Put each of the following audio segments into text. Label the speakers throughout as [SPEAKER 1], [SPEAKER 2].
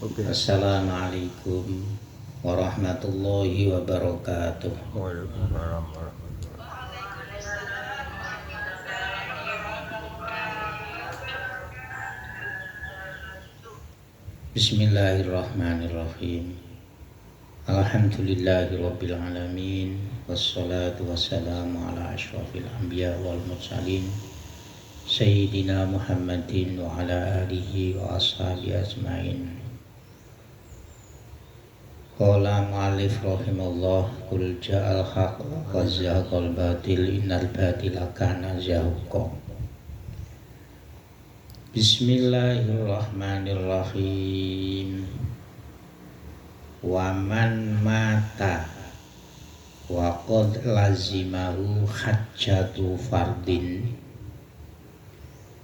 [SPEAKER 1] Oke.
[SPEAKER 2] Assalamualaikum warahmatullahi wabarakatuh.
[SPEAKER 1] Waalaikumsalam warahmatullahi.
[SPEAKER 2] Bismillahirrahmanirrahim. Alhamdulillahirabbil alamin. Wassalatu wassalamu ala asyrafil anbiya wal mursalin Sayyidina Muhammadin wa ala alihi wa ashabihi ajmain. Qala mu'allif rahimahullah, qul ja'al haqq wa zahaqal batil innal batila kana zahuqa. Bismillahirrahmanirrahim. Wa man mata wa qad lazimahu hajjatu fardin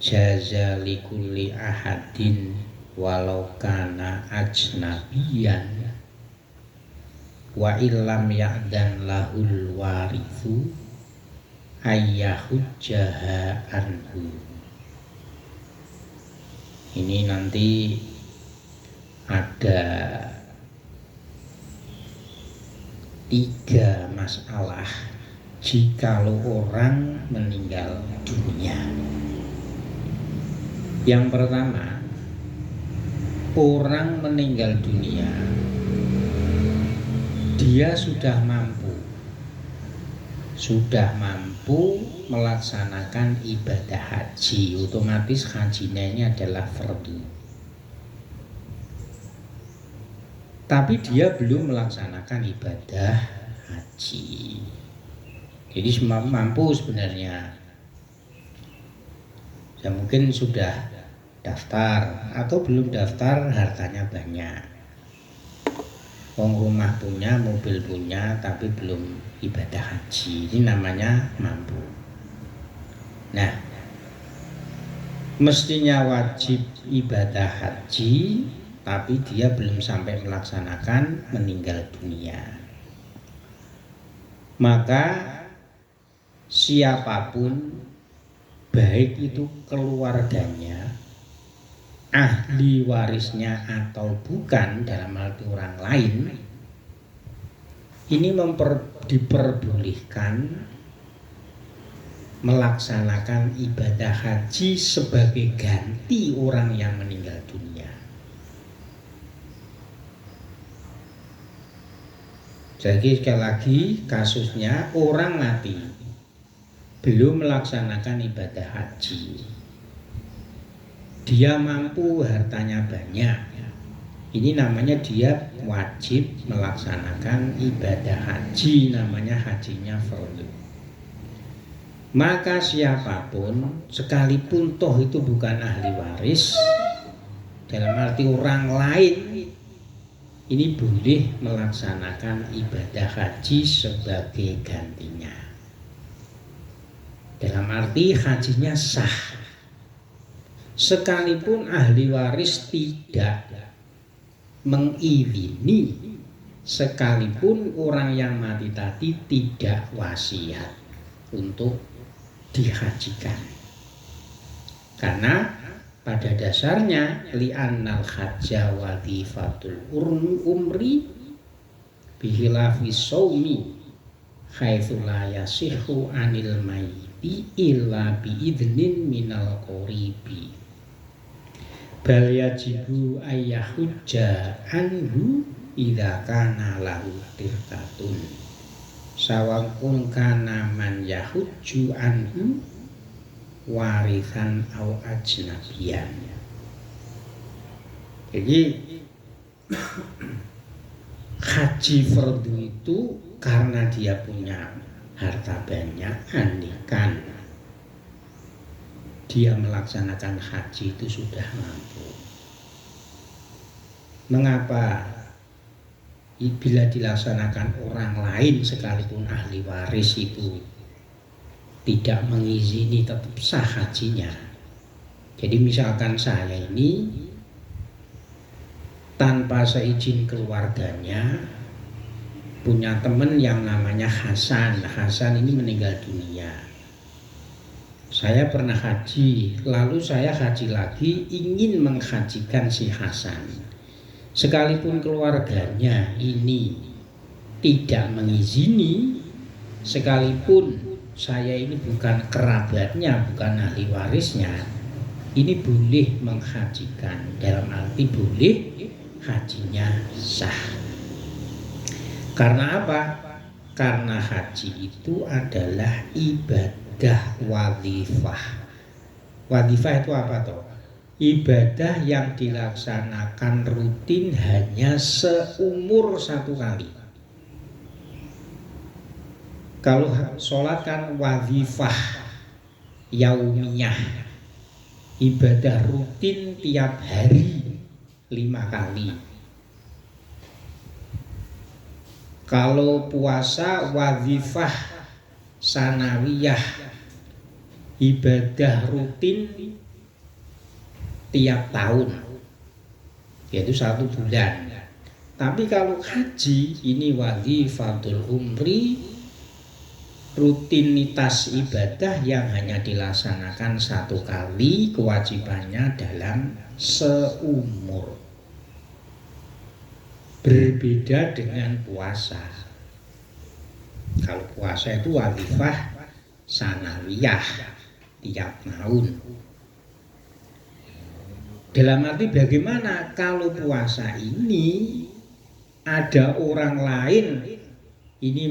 [SPEAKER 2] jaza likulli ahadin walau kana ajnabiyan wa illam ya'dan lahul warithu ayyahujjaha anhu. Ini nanti ada 3 masalah jikalau orang meninggal dunia. Yang pertama, orang meninggal dunia dia sudah mampu melaksanakan ibadah haji, otomatis hajinya ini adalah fardu. Tapi dia belum melaksanakan ibadah haji. Jadi mampu sebenarnya. Ya mungkin sudah daftar atau belum daftar, hartanya banyak. Rumah punya, mobil punya, tapi belum ibadah haji. Ini namanya mampu. Nah, mestinya wajib ibadah haji, tapi dia belum sampai melaksanakan, meninggal dunia. Maka siapapun, baik itu keluarganya, ahli warisnya atau bukan, dalam arti orang lain, ini diperbolehkan melaksanakan ibadah haji sebagai ganti orang yang meninggal dunia. Jadi sekali lagi, kasusnya orang mati belum melaksanakan ibadah haji, dia mampu, hartanya banyak, ini namanya dia wajib melaksanakan ibadah haji, namanya hajinya fardu. Maka siapapun, sekalipun toh itu bukan ahli waris, dalam arti orang lain, ini boleh melaksanakan ibadah haji sebagai gantinya. Dalam arti hajinya sah, sekalipun ahli waris tidak mengizini, sekalipun orang yang mati tadi tidak wasiat untuk dihajikan. Karena pada dasarnya li'annal hajja wadhifatul umri bihilafi shaumi haitsu la yasihhu anil mayyiti illa biidnin minal qoribi bal yajibu ayyahujja anhu idza kana lahu tirtatun sawangkun kana man yahujju anhu warisan au ajnabiyan. Jadi haji fardu itu karena dia punya harta banyak, andikan dia melaksanakan haji itu sudah mampu. Mengapa bila dilaksanakan orang lain sekalipun ahli waris itu tidak mengizini, tetap sah hajinya? Jadi misalkan saya ini tanpa seizin keluarganya punya teman yang namanya Hasan. Hasan ini meninggal dunia. Saya pernah haji, lalu saya haji lagi, ingin menghajikan si Hasan. sekalipun keluarganya ini tidak mengizini, sekalipun saya ini bukan kerabatnya, bukan ahli warisnya, ini boleh menghajikan, dalam arti boleh hajinya sah. Karena apa? Karena haji itu adalah ibadah wadhifah. Wadhifah itu apa toh? Ibadah yang dilaksanakan rutin hanya seumur satu kali. Kalau sholat kan wadhifah yaumiyah, ibadah rutin tiap hari 5 kali. Kalau puasa wadhifah sanawiyah, ibadah rutin tiap tahun, yaitu 1 bulan. Tapi kalau haji ini wadhifatul umri, rutinitas ibadah yang hanya dilaksanakan 1 kali, kewajibannya dalam seumur. Berbeda dengan puasa. Kalau puasa itu wadhifah sanawiyah tiap tahun. Dalam arti bagaimana kalau puasa ini ada orang lain ini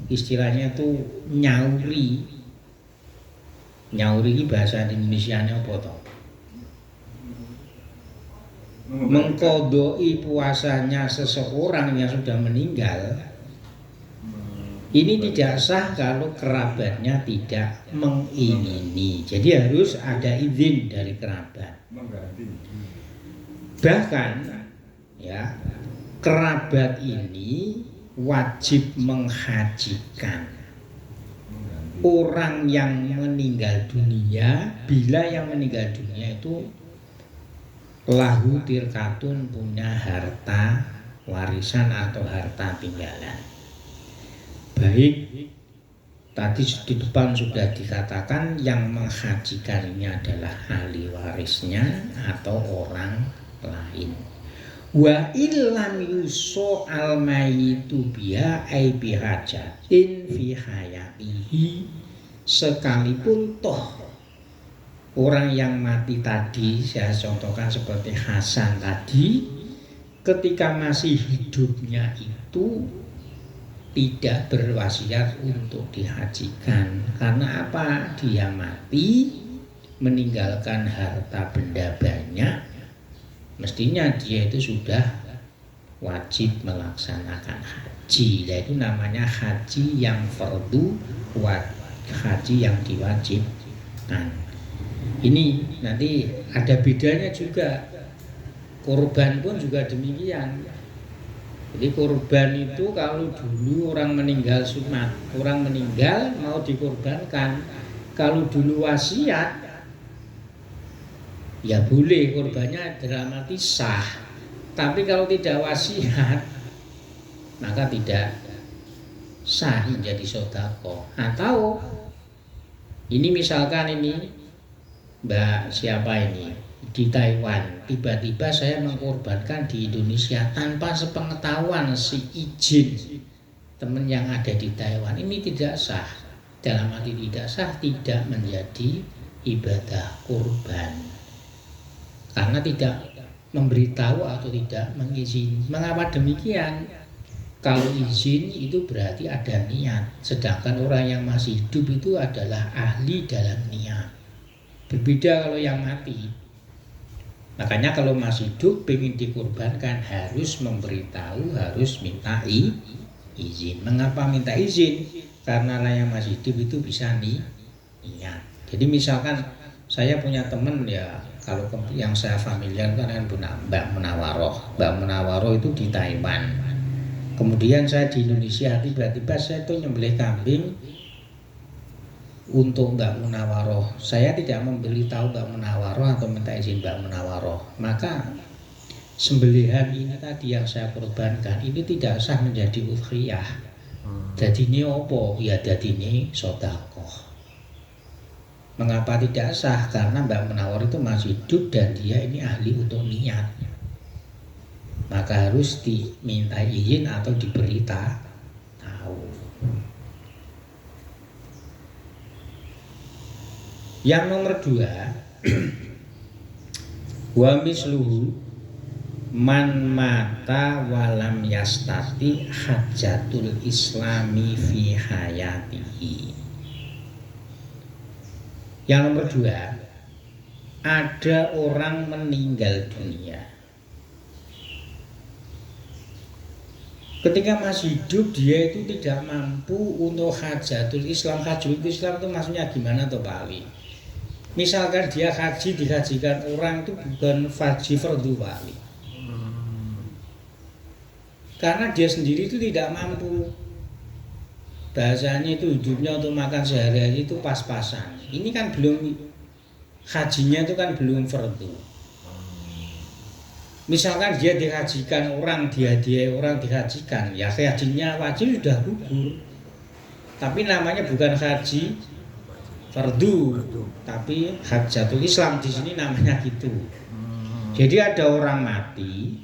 [SPEAKER 2] istilahnya itu nyauri ini bahasa Indonesianya apa toh? Mengkodoi puasanya seseorang yang sudah meninggal, ini tidak sah kalau kerabatnya tidak mengingini. Jadi harus ada izin dari kerabat. Bahkan ya, kerabat ini wajib menghajikan orang yang meninggal dunia bila yang meninggal dunia itu lahu tirkatun, punya harta warisan atau harta tinggalan. Baik, tadi di depan sudah dikatakan yang menghajikan ini adalah ahli warisnya atau orang lain. Wa illam yuso al mayitu biha ai bihajatin fi hayatihi, sekalipun toh orang yang mati tadi, saya contohkan seperti Hasan tadi, ketika masih hidupnya itu tidak berwasiat untuk dihajikan. Karena apa? Dia mati meninggalkan harta benda banyak, mestinya dia itu sudah wajib melaksanakan haji. Yaitu namanya haji yang fardu, haji yang diwajibkan. Ini nanti ada bedanya juga. Kurban pun juga demikian. Jadi kurban itu kalau dulu orang meninggal sunat, orang meninggal mau dikurbankan, kalau dulu wasiat ya boleh kurbannya dalam arti sah. Tapi kalau tidak wasiat maka tidak sah menjadi sedekah. Atau ini misalkan ini Mbak siapa ini di Taiwan, tiba-tiba saya mengkorbankan di Indonesia tanpa sepengetahuan si izin teman yang ada di Taiwan, ini tidak sah. Dalam arti tidak sah, tidak menjadi ibadah kurban karena tidak memberitahu atau tidak mengizini. Mengapa demikian? Kalau izin itu berarti ada niat, sedangkan orang yang masih hidup itu adalah ahli dalam niat. Berbeda kalau yang mati. Makanya kalau masih hidup ingin dikurbankan harus memberitahu, harus minta izin. Mengapa minta izin? Karena yang masih hidup itu bisa niat. Jadi misalkan saya punya teman ya, kalau yang saya familiar kan Mbak Munawaroh. Mbak Munawaroh itu di Taiwan. Kemudian saya di Indonesia, tiba-tiba saya tuh nyembelih kambing untuk Mbak Munawaroh. Saya tidak memberitahu Mbak Munawaroh atau minta izin Mbak Munawaroh. Maka sembelihan ini tadi yang saya korbankan ini tidak sah menjadi udhiyah. Jadi ini apa? Ya jadi ini sedekah. Mengapa tidak sah? Karena Mbak Munawaroh itu masih hidup dan dia ini ahli untuk niat. maka harus diminta izin atau diberitahu. Yang nomor 2, wa misluhu man mata walam yastati hajatul islami fi hayatihi. Yang nomor 2, ada orang meninggal dunia. Ketika masih hidup dia itu tidak mampu untuk hajatul Islam. Hajatul Islam itu maksudnya gimana tuh Pak Ali? Misalkan dia haji dihajikan orang itu bukan haji fardhu Pak Ali. Karena dia sendiri itu tidak mampu. Bahasanya itu hidupnya untuk makan sehari-hari itu pas-pasan. Ini kan belum, hajinya itu kan belum fardhu. Misalkan dia dihajikan orang, dia orang dihajikan, ya hajinya wajib sudah gugur. Tapi namanya bukan haji fardu, tapi hajatul Islam di sini namanya gitu. Jadi ada orang mati,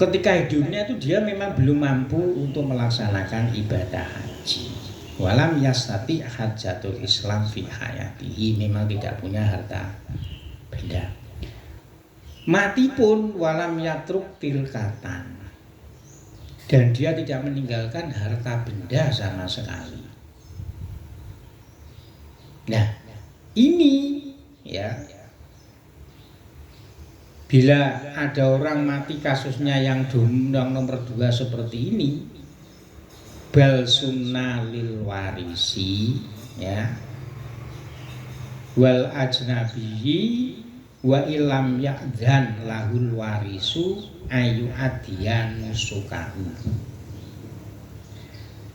[SPEAKER 2] ketika hidupnya itu dia memang belum mampu untuk melaksanakan ibadah haji. Walam yastati hajatul Islam fi hayatihi, memang tidak punya harta benda. Mati pun walam yatruk tilkatan, dan dia tidak meninggalkan harta benda sama sekali. Nah, ini ya, bila ada orang mati kasusnya yang nomor 2 seperti ini, bal sunnah lil warisi ya, wal ajnabiyyi wa ilam ya'dzan lahul warisu ayu adiyan sukahu.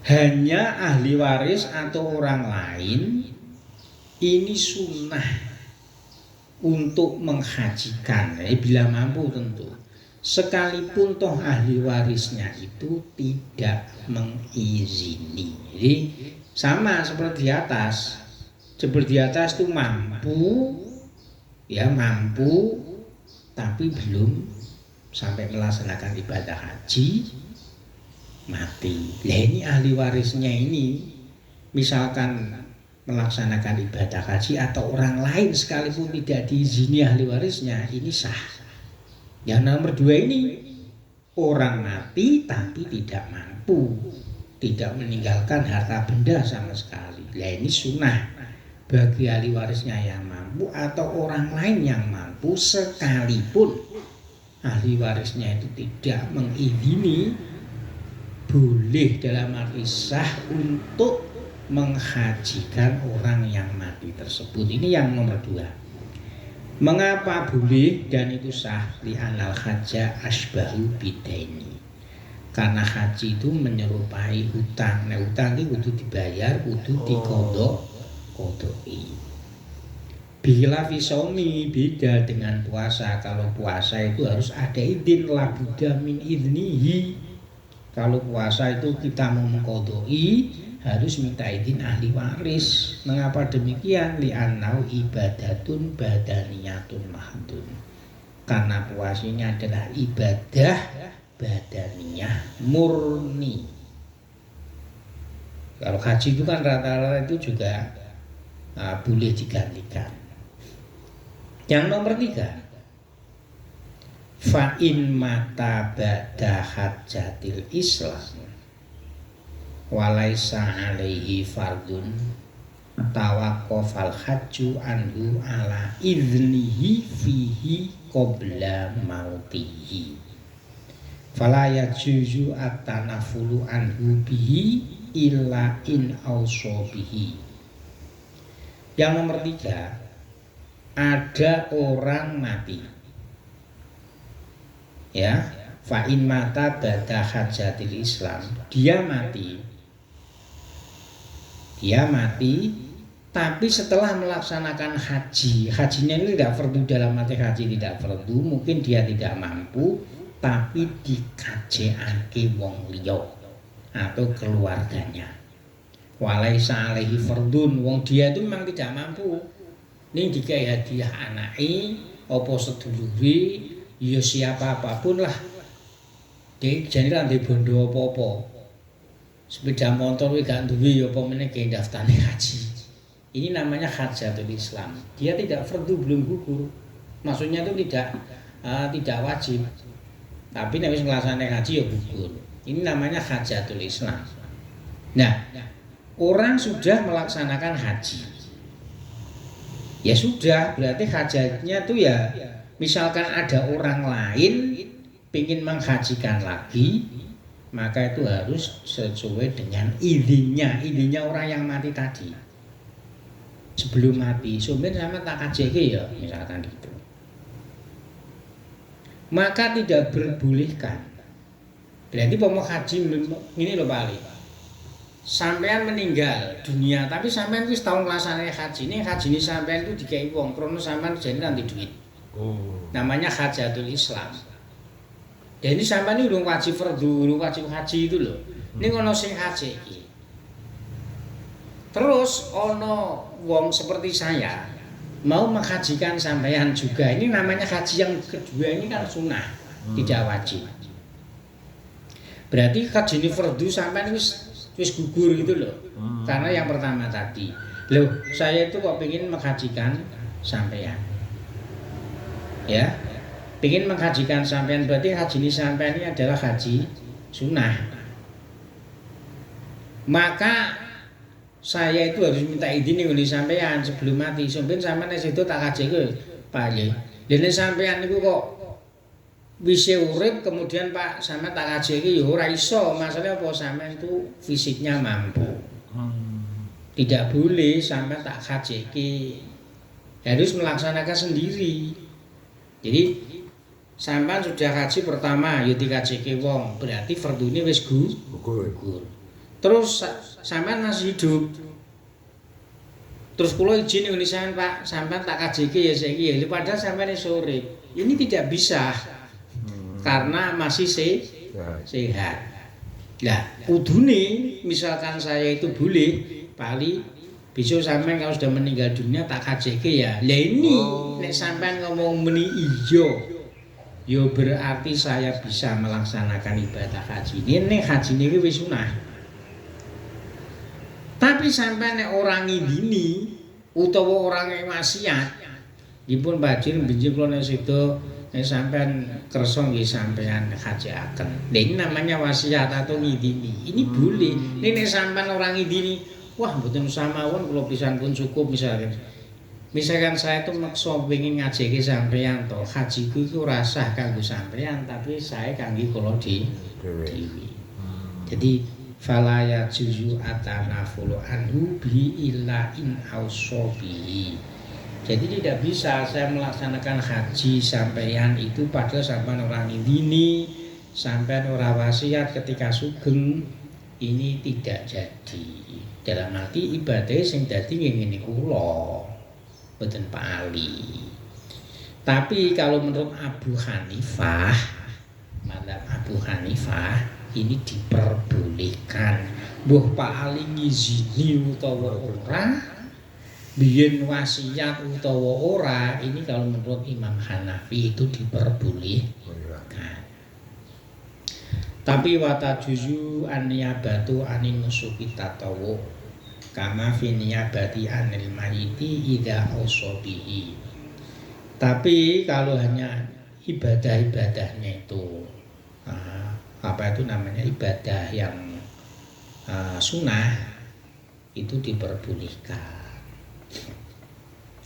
[SPEAKER 2] Hanya ahli waris atau orang lain ini sunnah untuk menghajikan, bila mampu tentu, sekalipun toh ahli warisnya itu tidak mengizini. Jadi sama seperti di atas. Seperti di atas itu mampu, ya mampu, tapi belum sampai melaksanakan ibadah haji, mati. Nah ini ahli warisnya ini, misalkan melaksanakan ibadah haji atau orang lain sekalipun tidak diizini ahli warisnya, ini sah. Yang nomor 2 ini, orang mati tapi tidak mampu, tidak meninggalkan harta benda sama sekali. Nah ini sunnah bagi ahli warisnya yang mampu atau orang lain yang mampu, sekalipun ahli warisnya itu tidak mengizini, boleh dalam arti sah untuk menghajikan orang yang mati tersebut. Ini yang nomor 2. Mengapa boleh dan itu sah? Li'anal hajja asbahu bidaini, karena haji itu menyerupai hutang. Nah hutang itu kudu dibayar, kudu dikodok. Bila fisomi beda dengan puasa. Kalau puasa itu harus ada izin, labuda min idnihi. Kalau puasa itu kita mau mengkodoi harus minta izin ahli waris. Mengapa demikian? Li'annau ibadatun badaniyatun mahdun, karena puasanya adalah ibadah badaniyah murni. Kalau haji itu kan rata-rata itu juga boleh digantikan. Yang nomor 3, fa in mata ba'da hajatil Islam walaisa alaihi fardun tawaqqafal hajju anhu ala idnihi fihi qabla mautihi fala yajuzu at-tanafulu anhu bihi illa in awso bihi. Yang nomor 3, ada orang mati, ya, fa in mata ba'da hajatil Islam, dia mati, tapi setelah melaksanakan haji. Hajinya ini tidak fardu, dalam arti haji tidak fardu, mungkin dia tidak mampu, tapi dikajeake wong liya atau keluarganya. Walaisa alaihi fardun, wong dia itu memang tidak mampu, ini dikai hadiah anake apa sedulure ya siapa apapun lah. Dia jane ra ndek bondo apa-apa. Sepeda motor kuwi gak duwe ya apa meneh ke daftane haji. Ini namanya hajatul Islam. Dia tidak fardu belum gugur. Maksudnya itu tidak wajib. Tapi nek wis nglaksanakke haji ya gugur. Ini namanya hajatul Islam. Nah, orang sudah melaksanakan haji. Ya sudah, berarti hajatnya tuh ya misalkan ada orang lain ingin menghajikan lagi, maka itu harus sesuai dengan izinnya orang yang mati tadi. Sebelum mati, sumber sama tak kajeke ya, misalkan gitu. Maka tidak berbolehkan. Berarti mau haji ini loh Pak. Sampean meninggal dunia, tapi sampean wis tau nglaksanakke haji. Ning hajine sampean itu dikai wong krono sampean jane nanti duit. Namanya hajatul Islam. Dan ini sampean ini urung wajib fardu, urung wajib haji itu loh. Ning ana sing haji iki. Terus ana wong seperti saya mau menghajikan sampean juga. Ini namanya haji yang kedua ini kan sunnah, tidak wajib. Berarti haji ini fardu sampean wis gugur gitu loh. Karena yang pertama tadi, loh saya itu kok pengen menghajikan sampean. Ya, pengen menghajikan sampean berarti haji ini sampean ini adalah haji sunnah. Maka saya itu harus minta izin ning sampean sebelum mati. Sampeyan sampean nek itu tak kajeke, Pak nggih. Dene sampean niku kok wis urip kemudian Pak sampean tak kajeke ya ora iso. Masalahnya apa sampean itu fisiknya mampu. Tidak boleh sampean tak kajeke. Harus melaksanakan sendiri. Jadi sampean sudah haji pertama ya dikajeke wong, berarti fardune wis gugur. Terus sampean masih hidup. Terus kula izin ngene sampean Pak, sampean tak kajeke ya saiki ya. Padahal sampean sore. Ini tidak bisa. Karena masih sehat. Lah, kudune misalkan saya itu boleh paling besok sampean kalau sudah meninggal dunia tak kajeke ya. Lah ini nek sampean ngomong meni iya. Ya berarti saya bisa melaksanakan ibadah haji. Ini haji niki wis sunah. Tapi sampai nek orang ngidini utawa orang yang maksiat, dipun bajin benjing kula nek sedo nek sampean kersa nggih sampean hajiaken. Lha ini namanya wasiat atau ngidini. Ini boleh. Nek sampean orang ngidini, wah mboten usah mawon kula pisan pun cukup misalkan. Misalkan saya tuh maksa pengen ngajeki sampean to, hajiku iku ora sah kanggo sampean tapi saya kangge kula dhewe. Jadi fala ya juzu atanafulu anhu bi illa in ausobihi. Jadi tidak bisa saya melaksanakan haji sampeyan itu padahal sampean orang ini sampean ora wasiat ketika sugeng, ini tidak jadi. Dalam arti ibadah sing dadi ngene kula mboten Pak Ali. Tapi kalau menurut Abu Hanifah, mazhab Abu Hanifah ini diperbolehkan. Mbuh Pak Ali ngizini utawa ora, biyen wasiat utawa ora, ini kalau menurut Imam Hanafi itu diperbolehkan. Tapi wata juzu an-niyabatu anin nusuki tatawu kama fi niyabati anil mayiti idza usobihi. Tapi kalau hanya ibadah-ibadahnya itu apa itu namanya ibadah yang sunnah itu diperbolehkan.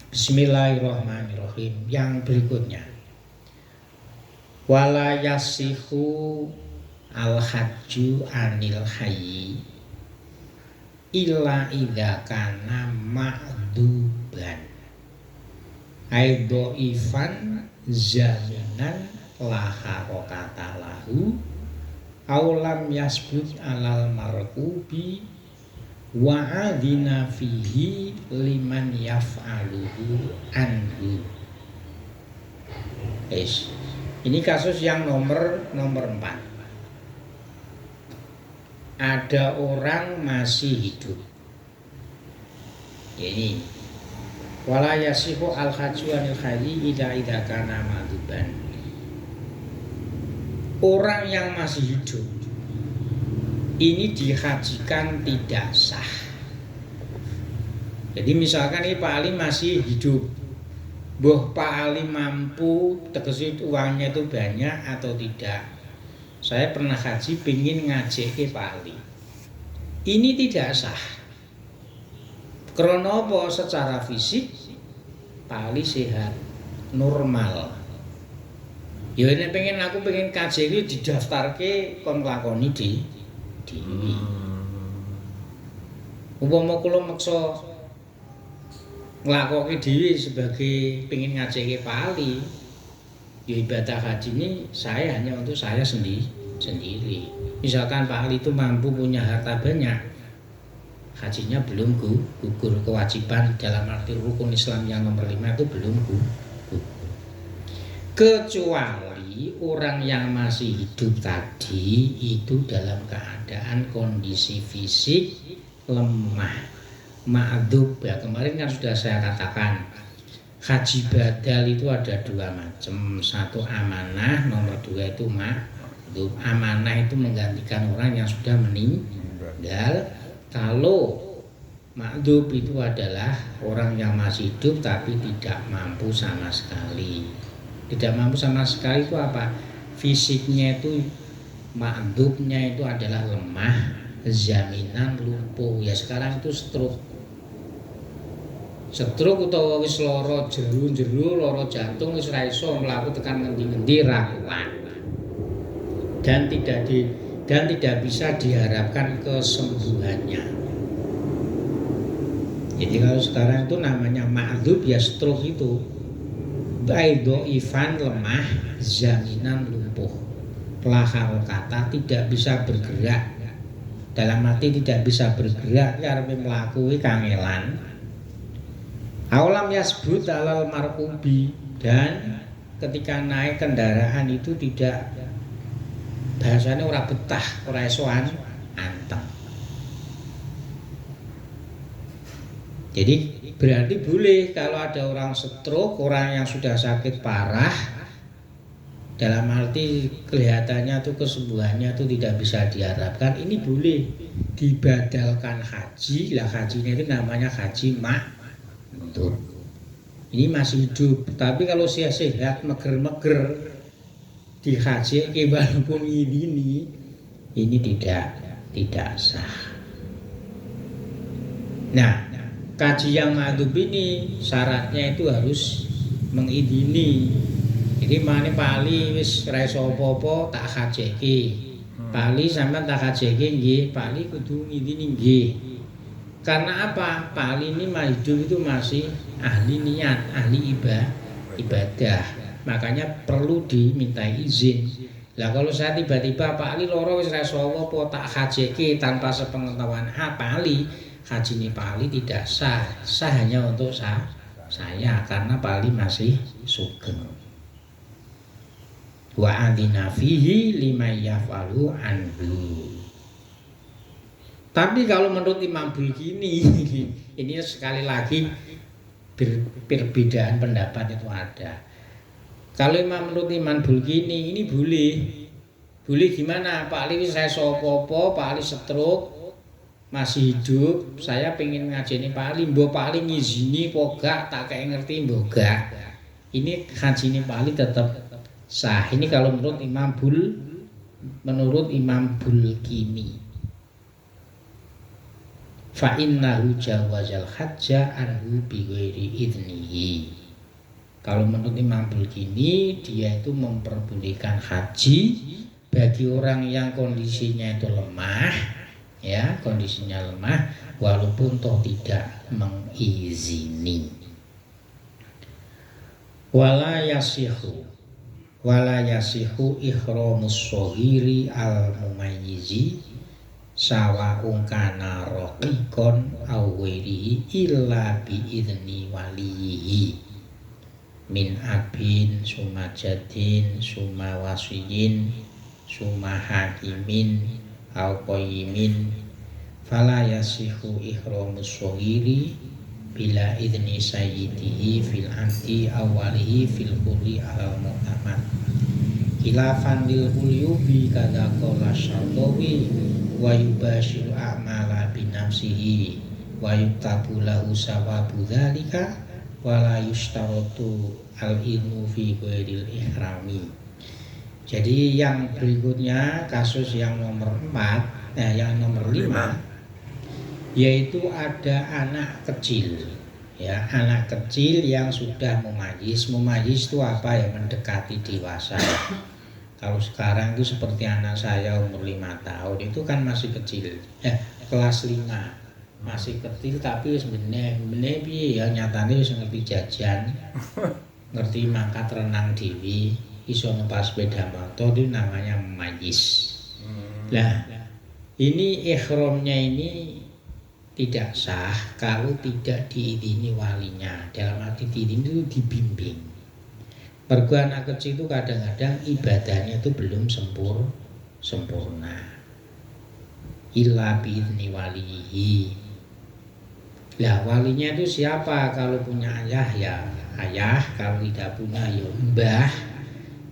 [SPEAKER 2] Bismillahirrahmanirrahim. Yang berikutnya, wala yasihu al-hajju anil hayyi illa idza kana ma'duban aido ifan zaminan la harokata lahu aulam yasbut alal markubi wa adina fihi liman yaf'aluhu anhu. Ini kasus yang nomor 4. Ada orang masih hidup. Ini wala yasihu al-hajju anil hayyi idza kana madhuban. orang yang masih hidup ini dihajikan tidak sah. Jadi misalkan ini Pak Ali masih hidup, boh Pak Ali mampu tegesi uangnya itu banyak atau tidak. Saya pernah haji pengen ngajeki Pak Ali, ini tidak sah. Krono apa? Secara fisik Pak Ali sehat, normal. Ya ini aku pengen kaji ini didaftarke kon lakoni di dewi. Umpama kula meksa nglakoke dhewe sebagai pengen ngajeki Pak Ali, ya ibadah haji ini saya hanya untuk saya sendiri. Misalkan Pak Ali itu mampu punya harta banyak, hajinya belum gugur, kewajiban dalam arti rukun Islam yang nomor 5 itu belum gugur. Kecuali orang yang masih hidup tadi itu dalam keadaan kondisi fisik lemah, ma'dzub. Ya kemarin kan sudah saya katakan haji badal itu ada 2 macam, satu amanah, nomor 2 itu ma'dzub. Amanah itu menggantikan orang yang sudah meninggal. Kalau ma'dzub itu adalah orang yang masih hidup tapi tidak mampu sama sekali. Tidak mampu sama sekali itu apa? Fisiknya itu, ma'dzubnya itu adalah lemah, jaminan lumpuh. Ya sekarang itu stroke utawa wis lara jeru, lara jantung wis ra iso mlaku tekan ngendi-ngendi ra kuat. Dan tidak bisa diharapkan kesembuhannya. Jadi kalau sekarang itu namanya ma'dzub ya stroke itu. Baido Ivan lemah, jaminan lumpuh, lahar kata tidak bisa bergerak. Dalam arti tidak bisa bergerak karena melakukan kangelan. Aulam yasbut alal markubi, dan ketika naik kendaraan itu tidak, bahasanya ora betah, ora iso anteng. Jadi berarti boleh kalau ada orang stroke, orang yang sudah sakit parah, dalam arti kelihatannya tuh kesembuhannya tuh tidak bisa diharapkan, ini boleh dibadalkan haji. Lah hajinya itu namanya haji ma'dzub. Ini masih hidup, tapi kalau saya sehat meger-meger dihaji walaupun ini tidak sah. Nah, kaji yang ma'dzub ini syaratnya itu harus mengidini. Jadi mane Pak Ali wis ra iso apa-apa tak hajeki. Pak Ali sampean tak hajeki nggih, Pak Ali kudu ngidini nggih. Karena apa? Pak Ali ini hidup itu masih ahli niat, ahli ibadah. Makanya perlu dimintai izin. Lah kalau saya tiba-tiba Pak Ali loro wis ra iso apa-apa tak hajeki tanpa sepengetahuan Pak Ali, haji ini Pak Ali tidak sah hanya untuk saya karena Pak Ali masih sugeng. Wa adzina fihi lima yafalu anhu. Tapi kalau menurut Imam Bulkini ini sekali lagi perbedaan pendapat itu ada. Kalau menurut Imam Bulkini ini boleh gimana? Pak Ali saya sopo-opo, Pak Ali stroke masih hidup, saya pengen ngajeni Pak Ali, mbok Pak Ali ngizini apa gak, tak kayak ngerti mbok gak. Ini ngajeni Pak Ali tetap sah. Ini kalau menurut Imam Bulkini. Fa innahu jawazal hajja anhu bi ghairi idnihi. Kalau menurut Imam Bulkini, dia itu memperbolehkan haji bagi orang yang kondisinya itu lemah, ya kondisinya lemah walaupun toh tidak mengizini. Wala yasihu ihramus shaghiri al mumayyizi sawa'un kana raqiqan aw ghairihi illa bi idzni walihi min abin summa jadin summa wasiyin summa hakimin aw qayyimin fala yasihu ihramus shaghiri bila idni sayyidihi fil anti awalihi fil quli al mu'tamad. khilafan lil qulubi kadza qala syarqawi wa yubashiru a'mala bi nafsihi wa yuktabu lahu sawabu dzalika wa la yushtaratu al ilmu fi ghairil ihrami. Jadi yang berikutnya kasus yang nomor 4, yang nomor 5 yaitu ada anak kecil. Ya, anak kecil yang sudah mumayyiz. Mumayyiz itu apa ya? Mendekati dewasa. Kalau sekarang itu seperti anak saya umur 5 tahun itu kan masih kecil. Kelas 5. Masih kecil tapi sebenarnya piye ya nyatane wis ngerti jajan. Ngerti mangkat renang dewi, iso numpak sepeda motor, itu namanya mumayyiz. Nah, ini ihramnya ini tidak sah kalau tidak diizini walinya. Dalam arti diizini itu dibimbing. Mergo anak kecil itu kadang-kadang ibadahnya itu belum sempurna. Illa biizni walihi. Lah walinya itu siapa? Kalau punya ayah ya ayah, kalau tidak punya ya mbah,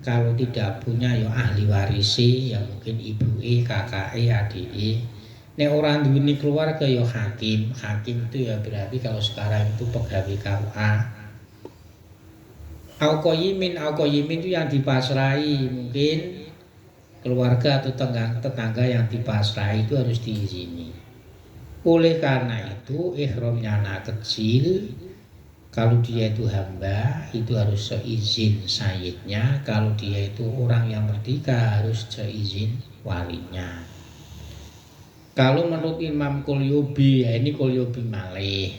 [SPEAKER 2] kalau tidak punya ya ahli warisi, ya mungkin ibuke, kakake, adike. Nek orang duweni keluarga ya hakim. Hakim itu ya berarti kalau sekarang itu pegawai KUA. Auqoyimin itu yang dipasrahi, mungkin keluarga atau tetangga yang dipasrahi itu harus diizini. Oleh karena itu ihramnya anak kecil, kalau dia itu hamba itu harus seizin sayyidnya, kalau dia itu orang yang merdeka harus seizin walinya. Kalau menurut Imam Qultubi, ya ini Qultubi malih,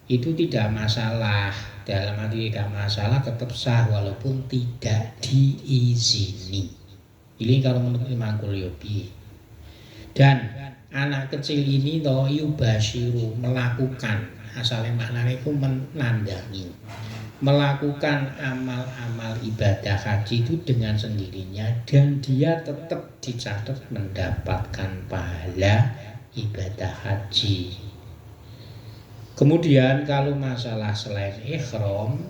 [SPEAKER 2] itu tidak masalah. Dalam arti tidak masalah, tetap sah walaupun tidak diizini. Ini kalau menurut Imam Qultubi. Dan anak kecil ini toh yubashiru, melakukan, asalnya maknanya itu menandangi, melakukan amal-amal ibadah haji itu dengan sendirinya, dan dia tetap dicatat mendapatkan pahala ibadah haji. Kemudian kalau masalah selain ihram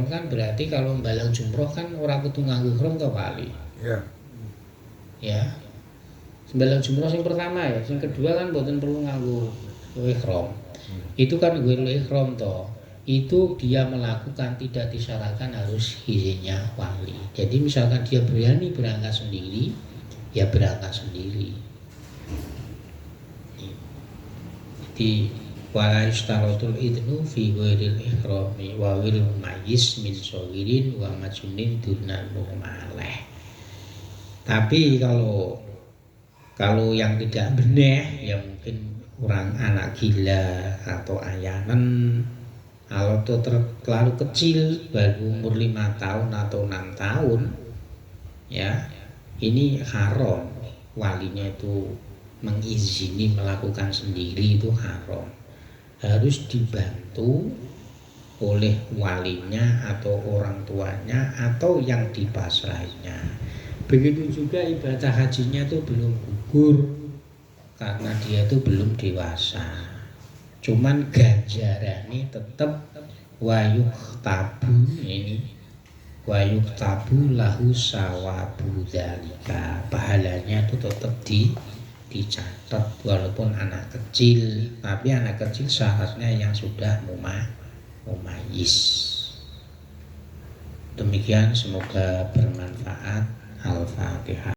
[SPEAKER 2] kan berarti kalau mbalang jumroh kan orang kudu nganggo ihram to wali. Ya. Sembalang jumroh yang pertama ya, yang kedua kan mboten perlu nganggo ihram. Itu kan gue ihram toh. Itu dia melakukan tidak disyaratkan harus izinnya wali. Jadi misalkan dia berani berangkat sendiri, ya berangkat sendiri. Jadi wala istaratul idnu fi ghairil ihrami wa wil mumayyiz min shagirin wa majnunin dunal mumaleh. Tapi kalau yang tidak benar ya mungkin orang anak gila atau ayanan, kalau itu terlalu kecil baru umur 5 tahun atau 6 tahun ya ini haram, walinya itu mengizini melakukan sendiri, itu haram, harus dibantu oleh walinya atau orang tuanya atau yang dipasrahinya. Begitu juga ibadah hajinya itu belum gugur karena dia itu belum dewasa. Cuman ganjarannya tetap wayuk tabu lahu sawabu dzalika. Pahalanya itu tetap dicatat walaupun anak kecil, tapi anak kecil syaratnya yang sudah mumayyiz. Demikian, semoga bermanfaat. Al-Fatihah.